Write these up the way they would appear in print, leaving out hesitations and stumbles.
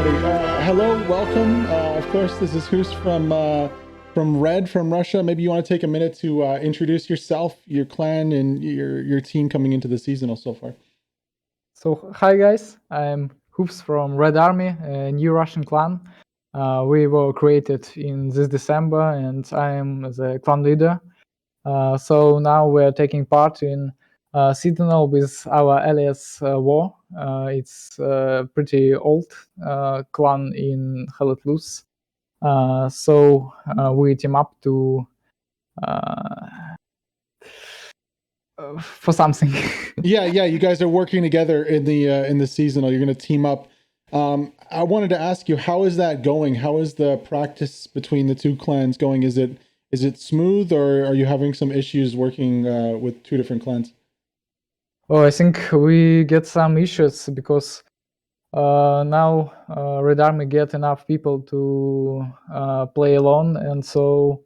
everybody. Hello, welcome. Of course, this is Hus from Red from Russia. Maybe you want to take a minute to introduce yourself, your clan, and your team coming into the seasonal so far. So, hi guys, I'm Hoops from Red Army, a new Russian clan. We were created in this December, and I am the clan leader. So now we're taking part in seasonal with our alias War. It's a pretty old clan in Hell Let Loose. So we team up to for something. Yeah, you guys are working together in the seasonal. You're going to team up. I wanted to ask you, how is that going? How is the practice between the two clans going? Is it smooth, or are you having some issues working with two different clans? Oh, I think we get some issues because now Red Army get enough people to play alone, and so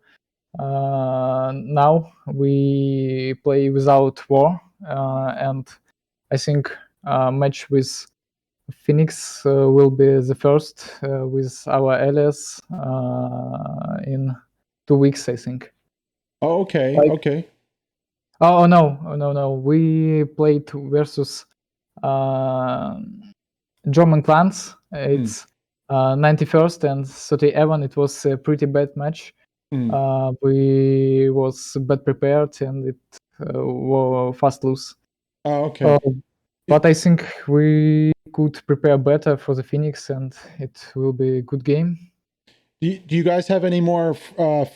now we play without War, and I think match with Phoenix will be the first with our alias in 2 weeks, I think. Oh, okay, Like, okay. Oh no! We played versus German clans. It's 91st and 31. It was a pretty bad match. We was bad prepared and it were fast lose. Oh, okay. But I think we could prepare better for the Phoenix and it will be a good game. Do you guys have any more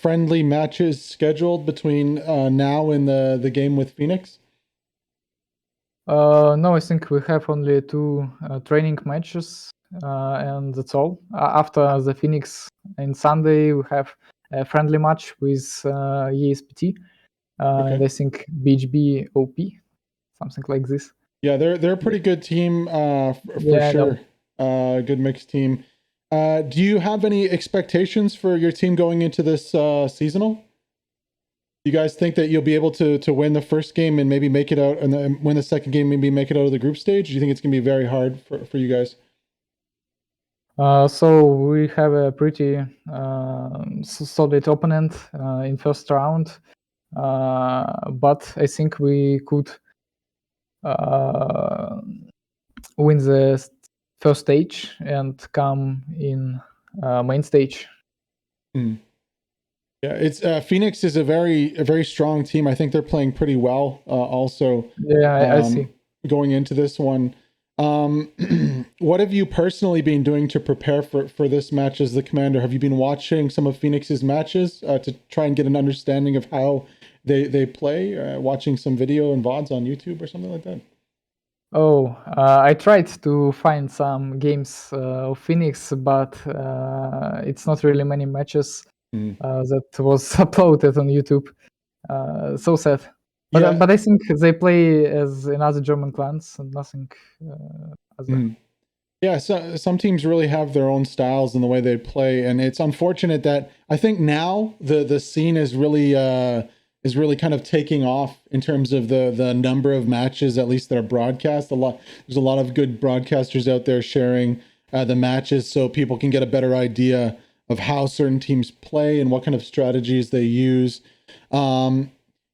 friendly matches scheduled between now and the game with Phoenix? No, I think we have only 2 training matches, and that's all. After the Phoenix in Sunday, we have a friendly match with ESPT, Okay. and I think BHB OP, something like this. Yeah, they're a pretty good team for sure. Good mixed team. Do you have any expectations for your team going into this seasonal? Do you guys think that you'll be able to win the first game and maybe make it out, and then win the second game, maybe make it out of the group stage? Do you think it's going to be very hard for you guys? So we have a pretty solid opponent in first round, but I think we could win the first stage and come in main stage. Yeah, it's Phoenix is a very strong team. I think they're playing pretty well. Also, yeah, I see. Going into this one, what have you personally been doing to prepare for this match as the commander? Have you been watching some of Phoenix's matches to try and get an understanding of how they play? Watching some video and VODs on YouTube or something like that? Oh, I tried to find some games of Phoenix, but it's not really many matches that was uploaded on YouTube. So sad. But I think they play as another German clans and nothing other. Yeah, so some teams really have their own styles in the way they play, and it's unfortunate that I think now the scene is really kind of taking off in terms of the number of matches, at least that are broadcast. There's a lot of good broadcasters out there sharing the matches, so people can get a better idea of how certain teams play and what kind of strategies they use.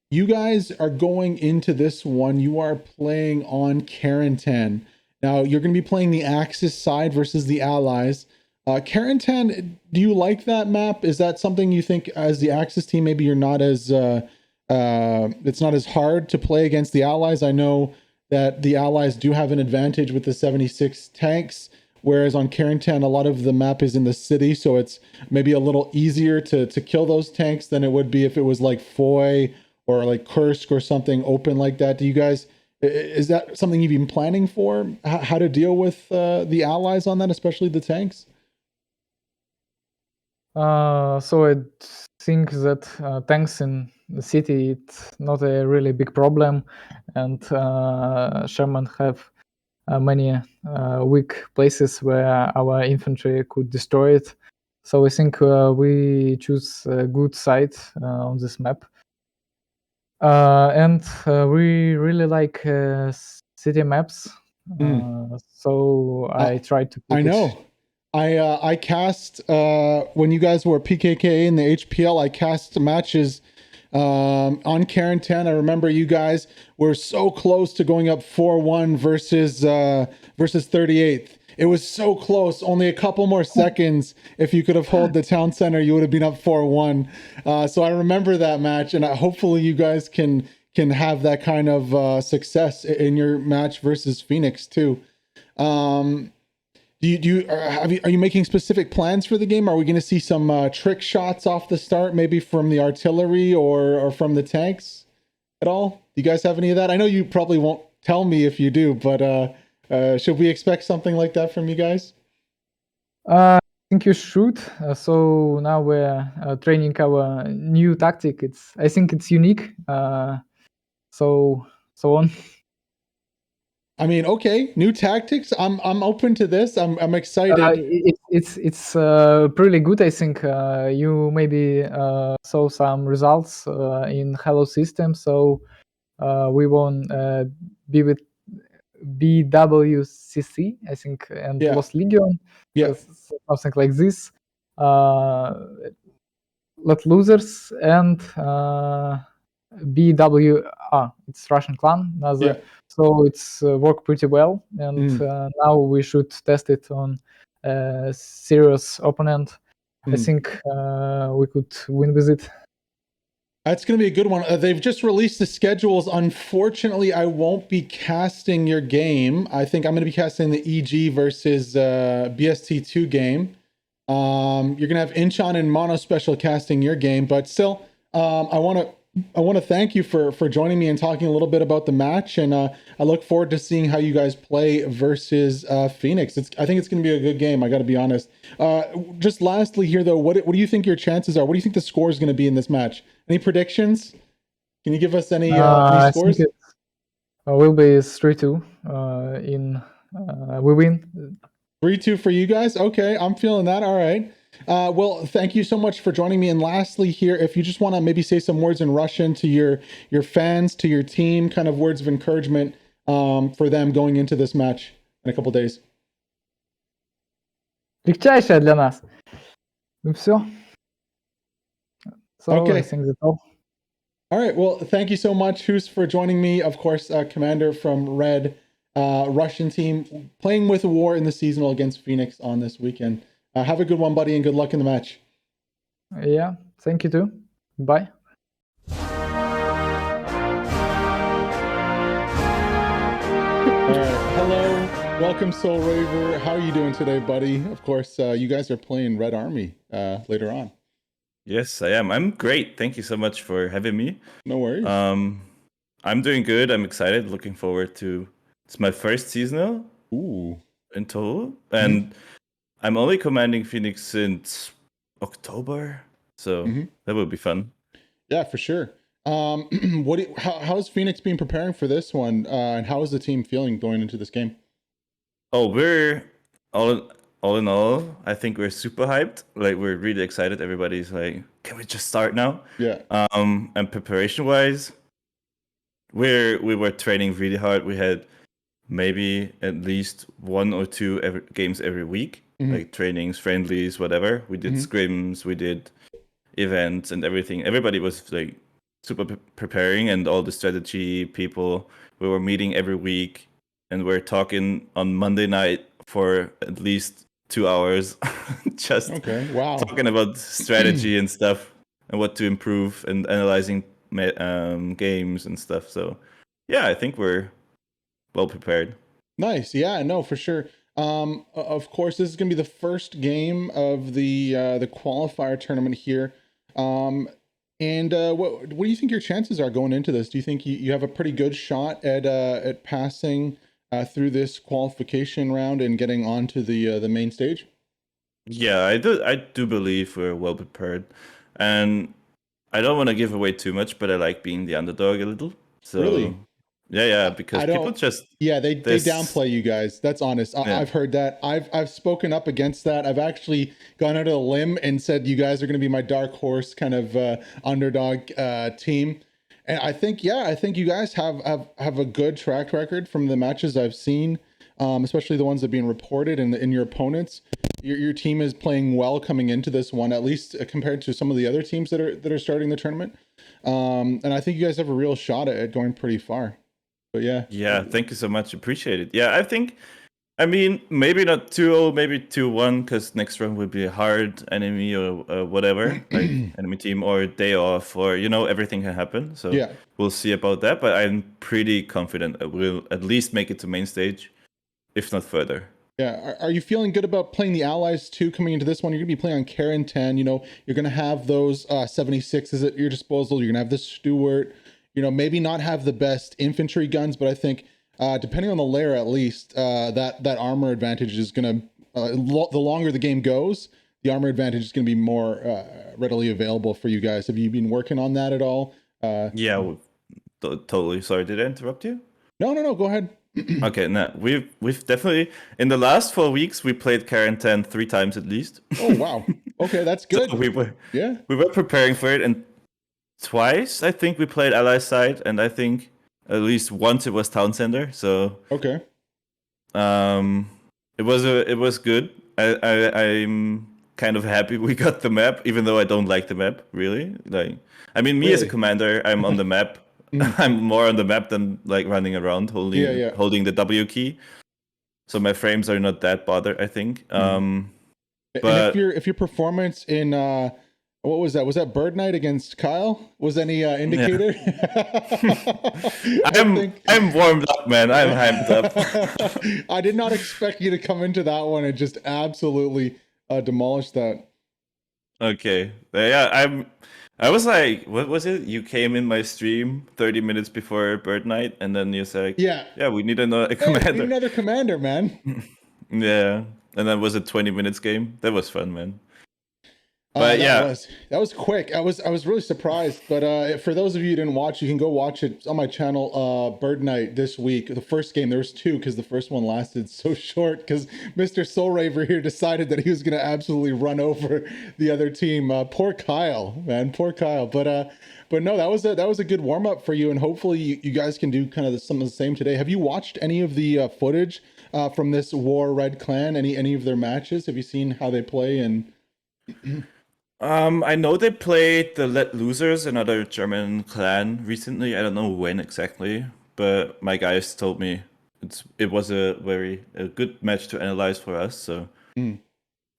You guys are going into this one. You are playing on Carentan. Now, you're going to be playing the Axis side versus the Allies. Carentan, do you like that map? Is that something you think, as the Axis team, maybe you're not as it's not as hard to play against the Allies? I know that the Allies do have an advantage with the 76 tanks, whereas on Carentan, a lot of the map is in the city, so it's maybe a little easier to kill those tanks than it would be if it was like Foy or like Kursk or something open like that. Do you guys... Is that something you've been planning for? How to deal with the Allies on that, especially the tanks? So I think that tanks in the city, it's not a really big problem, and Sherman have many weak places where our infantry could destroy it. So I think we choose a good site on this map. And we really like city maps. So I try to pick I know. I cast when you guys were PKK in the HPL. I cast matches on Karen 10. I remember you guys were so close to going up 4-1 versus 38th. It was so close. Only a couple more seconds. If you could have held the town center, you would have been up 4-1. So I remember that match, and hopefully you guys can have that kind of success in your match versus Phoenix too. Are you making specific plans for the game? Are we going to see some trick shots off the start, maybe from the artillery or from the tanks at all? Do you guys have any of that? I know you probably won't tell me if you do, but should we expect something like that from you guys? I think you should. So now we're training our new tactic. I think it's unique. So on. I mean, okay, new tactics. I'm open to this. I'm excited. It's pretty good. I think you maybe saw some results in Hello System. So we won BWCC, I think, and Yeah. Lost Legion. Yeah. Something like this. Let Losers and BW. It's Russian clan. Yeah. So it's worked pretty well, and now we should test it on a serious opponent. I think we could win with it. That's going to be a good one. They've just released the schedules. Unfortunately, I won't be casting your game. I think I'm going to be casting the EG versus BST2 game. You're going to have Inchon and Mono Special casting your game, but still, I want to thank you for joining me and talking a little bit about the match, and I look forward to seeing how you guys play versus Phoenix. I think it's going to be a good game. I got to be honest. Just lastly here, though, what do you think your chances are? What do you think the score is going to be in this match? Any predictions? Can you give us any scores? I think it will be 3-2. We win. 3-2 for you guys. Okay, I'm feeling that. All right. Well, thank you so much for joining me. And lastly here, if you just want to maybe say some words in Russian to your fans, to your team, kind of words of encouragement for them going into this match in a couple days. Легчайшая для нас. Ну все. So okay. I think that's all. All right. Well, thank you so much, Hus, for joining me. Of course, Commander from Red, Russian team, playing with War in the seasonal against Phoenix on this weekend. Have a good one, buddy, and good luck in the match. Yeah, thank you too. Bye. All right. Hello. Welcome, Soul Raver. How are you doing today, buddy? Of course, you guys are playing Red Army later on. Yes, I am. I'm great. Thank you so much for having me. No worries. I'm doing good. I'm excited. Looking forward to. It's my first seasonal. Ooh. In total, and I'm only commanding Phoenix since October, so that will be fun. Yeah, for sure. How's Phoenix been preparing for this one, and how is the team feeling going into this game? Oh, we're all in all, I think we're super hyped. Like, we're really excited. Everybody's like, can we just start now? Yeah. And preparation wise, we were training really hard. We had maybe at least 1 or 2 games every week, like trainings, friendlies, whatever. We did scrims, we did events and everything. Everybody was like super preparing, and all the strategy people, we were meeting every week, and we're talking on Monday night for at least 2 hours, just talking about strategy and stuff and what to improve and analyzing games and stuff. So yeah, I think we're well prepared. Nice. Yeah, no, for sure. Of course, this is going to be the first game of the qualifier tournament here. And what do you think your chances are going into this? Do you think you have a pretty good shot at passing through this qualification round and getting onto the main stage? Yeah, I do believe we're well prepared, and I don't want to give away too much, but I like being the underdog a little. So really? Yeah, because people just they downplay you guys. That's honest. I've heard that. I've spoken up against that. I've actually gone out on a limb and said you guys are going to be my dark horse kind of underdog team. And I think you guys have a good track record from the matches I've seen, especially the ones that are being reported in your opponents. your team is playing well coming into this one, at least compared to some of the other teams that are starting the tournament. And I think you guys have a real shot at going pretty far. But yeah. Yeah, thank you so much. Appreciate it. Yeah, I mean, maybe not 2-0, maybe 2-1, because next round will be a hard enemy or whatever, like enemy team or a day off, or everything can happen. So Yeah. we'll see about that. But I'm pretty confident that we'll at least make it to main stage, if not further. Yeah. Are you feeling good about playing the allies too coming into this one? You're gonna be playing on Karen 10. You're gonna have those 76s at your disposal. You're gonna have the Stewart. Maybe not have the best infantry guns, but I think. Depending on the layer, at least that armor advantage is going to the longer the game goes, the armor advantage is going to be more readily available for you guys. Have you been working on that at all? Yeah, totally. Sorry, did I interrupt you? No. Go ahead. Okay, no, we've definitely in the last 4 weeks we played Karen 10 3 times at least. Oh wow. Okay, that's good. So we were Yeah. preparing for it, and twice I think we played ally side, and I think at least once it was Town Center. So Okay. it was good. I'm kind of happy we got the map, even though I don't like the map really. Like, I mean, me as a Really? commander, I'm on the map. I'm more on the map than like running around holding the W key. So my frames are not that bothered, I think. And But if your performance in what was that? Was that Bird Night against Kyle? Was any indicator? I'm warmed up, man. I'm hyped up. I did not expect you to come into that one and just absolutely demolish that. Okay. Yeah, I was like, what was it? You came in my stream 30 minutes before Bird Night, and then you said, Yeah, we need another hey, commander. need another commander, man. Yeah. And then was a 20 minutes game. That was fun, man. But that was quick. I was really surprised. But for those of you who didn't watch, you can go watch it on my channel. Bird Night this week. The first game, there was 2 because the first one lasted so short because Mr. Soul Raver here decided that he was going to absolutely run over the other team. Poor Kyle, man. Poor Kyle. But no, that was a good warm up for you, and hopefully you guys can do kind of some of the same today. Have you watched any of the footage from this War Red Clan? Any of their matches? Have you seen how they play and? I know they played the Let Losers, another German clan, recently. I don't know when exactly, but my guys told me it was a good match to analyze for us. So,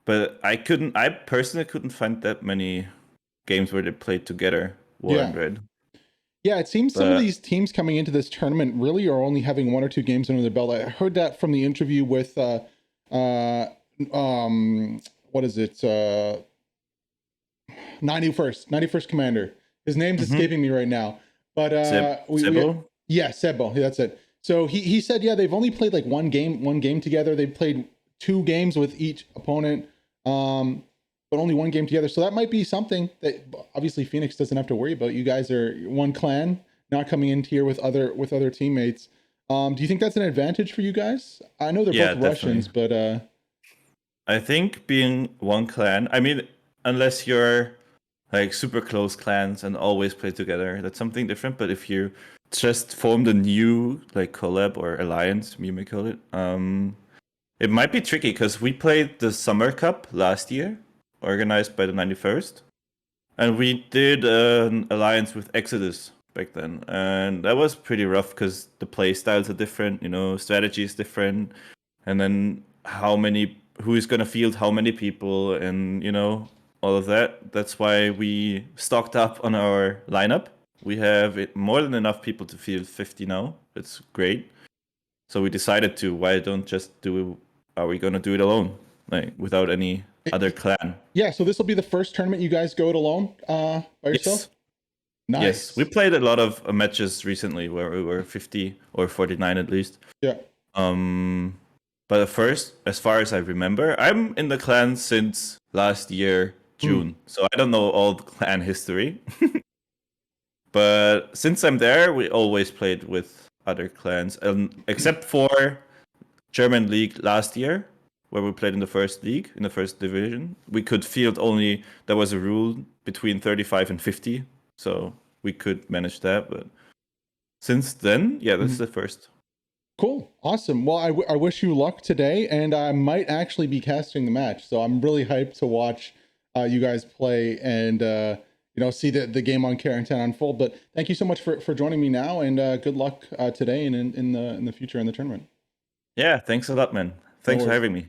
but I personally couldn't find that many games where they played together, War and Red. Yeah, it seems some of these teams coming into this tournament really are only having 1 or 2 games under their belt. I heard that from the interview with what is it? 91st Commander. His name's escaping me right now. But Sebo? Yeah, Sebo. Yeah, that's it. So he said, yeah, they've only played like one game together. They've played 2 games with each opponent, but only 1 game together. So that might be something that obviously Phoenix doesn't have to worry about. You guys are one clan, not coming in here with other teammates. Do you think that's an advantage for you guys? I know they're both Russians, but I think being one clan, I mean, unless you're like super close clans and always play together, that's something different. But if you just formed a new like collab or alliance, you may call it, it might be tricky because we played the Summer Cup last year, organized by the 91st, and we did an alliance with Exodus back then, and that was pretty rough because the play styles are different, strategy is different, and then who is gonna field how many people, and all of that. That's why we stocked up on our lineup. We have more than enough people to field 50 now. It's great. So we decided are we going to do it alone? Like without any other clan? Yeah, so this will be the first tournament you guys go it alone by yourself? Yes. Nice. Yes, we played a lot of matches recently where we were 50 or 49 at least. Yeah. But at first, as far as I remember, I'm in the clan since last year, June. So I don't know all the clan history. But since I'm there, we always played with other clans, except for German League last year, where we played in the first league, in the first division. We could field only, there was a rule between 35 and 50, so we could manage that. But since then, yeah, that's the first. Cool. Awesome. Well, I wish you luck today, and I might actually be casting the match. So I'm really hyped to watch you guys play and see the game on Karen 10 unfold. But thank you so much for joining me now, and good luck today and in the future in the tournament. Yeah, thanks a lot, man. Thanks for having me.